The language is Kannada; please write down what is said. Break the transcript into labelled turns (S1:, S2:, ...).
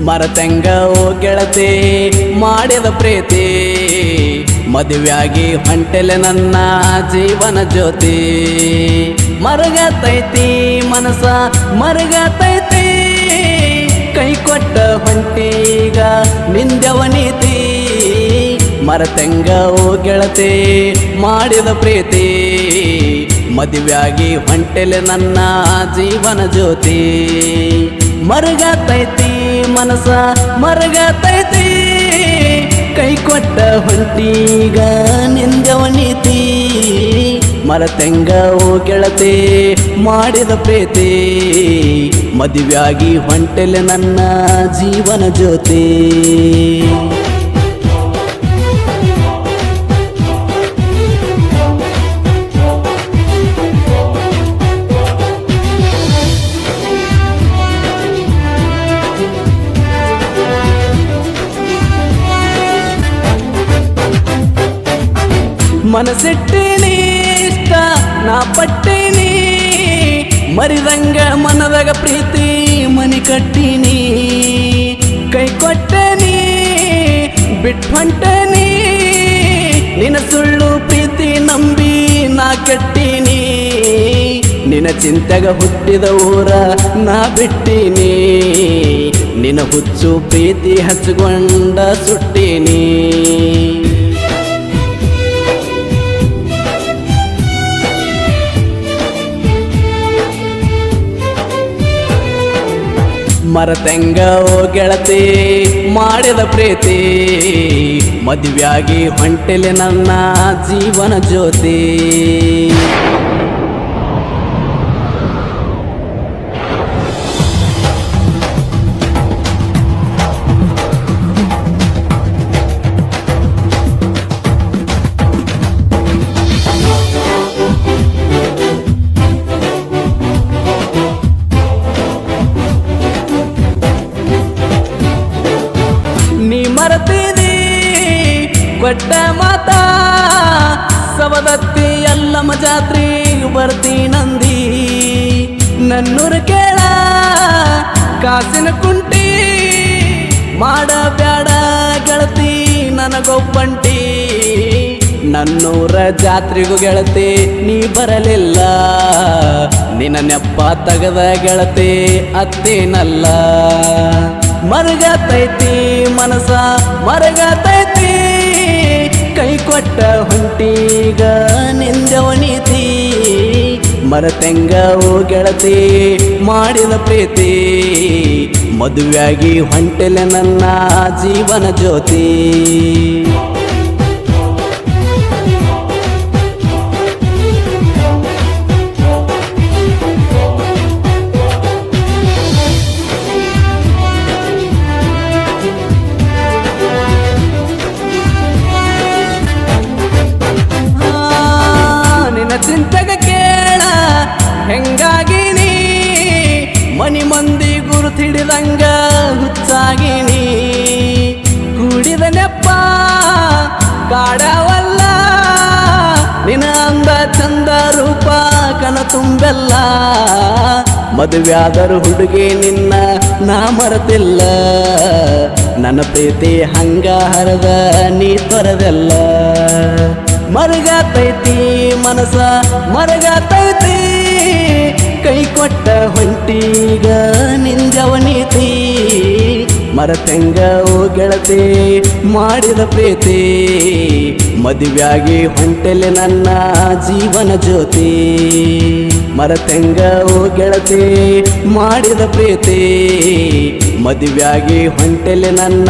S1: ಮರತಂಗ ಓ ಗೆಳತಿ ಮಾಡಿದ ಪ್ರೀತಿ ಮದುವೆಯಾಗಿ ಹೊಂಟೆಲೆ ನನ್ನ ಜೀವನ ಜ್ಯೋತಿ ಮರಗತೈತಿ ಮನಸ ಮರಗತೈತಿ ಕೈ ಕೊಟ್ಟ ಹೊಂಟೀಗ ನಿಂದವ ನೀತಿ ಮರತಂಗ ಓ ಗೆಳತಿ ಮಾಡಿದ ಪ್ರೀತಿ ಮದುವೆಯಾಗಿ ಹೊಂಟೆಲೆ ನನ್ನ ಜೀವನ ಜ್ಯೋತಿ ಮರಗತೈತಿ ಮನಸ ಮರಗತೈತಿ ಕೈ ಕೊಟ್ಟ ಹೊಂಟೀಗ ನಿಂದವ ನೀತಿ ಮರತಂಗ ಓ ಗೆಳತಿ ಮಾಡಿದ ಪ್ರೀತಿ ಮದುವೆಯಾಗಿ ಹೊಂಟೆಲೆ ನನ್ನ ಜೀವನ ಜ್ಯೋತಿ ಮನಸ್ಸಿಟ್ಟಿನಿ ಇಷ್ಟ ನಾ ಪಟ್ಟಿನಿ ಮರಿದಂಗ ಮನದಾಗ ಪ್ರೀತಿ ಮನಿ ಕಟ್ಟಿನಿ ಕೈ ಕೊಟ್ಟನಿ ಬಿಟ್ಟು ಹೊಂಟನಿ ನಿನ್ನ ಸುಳ್ಳು ಪ್ರೀತಿ ನಂಬಿ ನಾ ಕೆಟ್ಟಿನಿ ನಿನ್ನ ಚಿಂತೆಗ ಹುಟ್ಟಿದ ಊರ ನಾ ಬಿಟ್ಟಿನಿ ನಿನ್ನ ಹುಚ್ಚು ಪ್ರೀತಿ ಹಚ್ಚಿಕೊಂಡ ಸುಟ್ಟಿನಿ ಮರತಂಗ ಓ ಗೆಳತಿ ಮಾಡಿದ ಪ್ರೀತಿ ಮದುವೆಯಾಗಿ ಹೊಂಟೆಲೆ ನನ್ನ ಜೀವನ ಜ್ಯೋತಿ ಮರತಿದಿ ಕೊಟ್ಟ ಮಾತ ಸವದತ್ತಿ ಎಲ್ಲಮ್ಮ ಜಾತ್ರೆ ಬರ್ತೀನಂದಿ ನನ್ನೂರು ಕೇಳ ಕಾಸಿನ ಕುಂಟಿ ಮಾಡಬ್ಯಾಡ ಗೆಳತಿ ನನಗೊಬ್ಬಂಟಿ ನನ್ನೂರ ಜಾತ್ರೆಗೂ ಗೆಳತಿ ನೀ ಬರಲಿಲ್ಲ ನಿನ್ನ ನೆಪ್ಪ ತಗದ ಗೆಳತಿ ಅತ್ತೇನಲ್ಲ ಮರಗತೈತಿ ಮನಸ ಮರಗತೈತಿ ಕೈ ಕೊಟ್ಟ ಹೊಂಟೀಗ ನಿಂದವ ನೀತಿ ಮರತಂಗ ಓ ಗೆಳತಿ ಮಾಡಿದ ಪ್ರೀತಿ ಮದುವೆಯಾಗಿ ಹೊಂಟೆಲೆ ನನ್ನ ಜೀವನ ಜ್ಯೋತಿ ಚಿಂತೆಗ ಕೇಳ ಹೆಂಗಾಗಿನಿ ಮನಿ ಮಂದಿ ಗುರುತಿಡಿದಂಗ ಹುಚ್ಚಾಗಿನಿ ಕೂಡಿದ ನೆಪ್ಪ ಕಾಡವಲ್ಲ ನಿನ್ನ ಅಂದ ಚಂದ ರೂಪ ಕನ ತುಂಬೆಲ್ಲ ಮದುವೆಯಾದರೂ ಹುಡುಗಿ ನಿನ್ನ ನಾ ಮರೆತಿಲ್ಲ ನನ್ನ ಪ್ರೀತಿ ಹಂಗ ಹರದ ನೀ ತೊರೆದೆಲ್ಲ ಮರಗತೈತಿ ಮನಸ ಮರಗತೈತಿ ಕೈ ಕೊಟ್ಟ ಹೊಂಟೀಗ ನಿಂದವ ನೀತಿ ಮರತಂಗ ಓ ಗೆಳತಿ ಮಾಡಿದ ಪ್ರೀತಿ ಮದುವೆಯಾಗಿ ಹೊಂಟೆಲೆ ನನ್ನ ಜೀವನ ಜ್ಯೋತಿ ಮರತಂಗ ಓ ಗೆಳತಿ ಮಾಡಿದ ಪ್ರೀತಿ ಮದುವೆಯಾಗಿ ಹೊಂಟೆಲೆ ನನ್ನ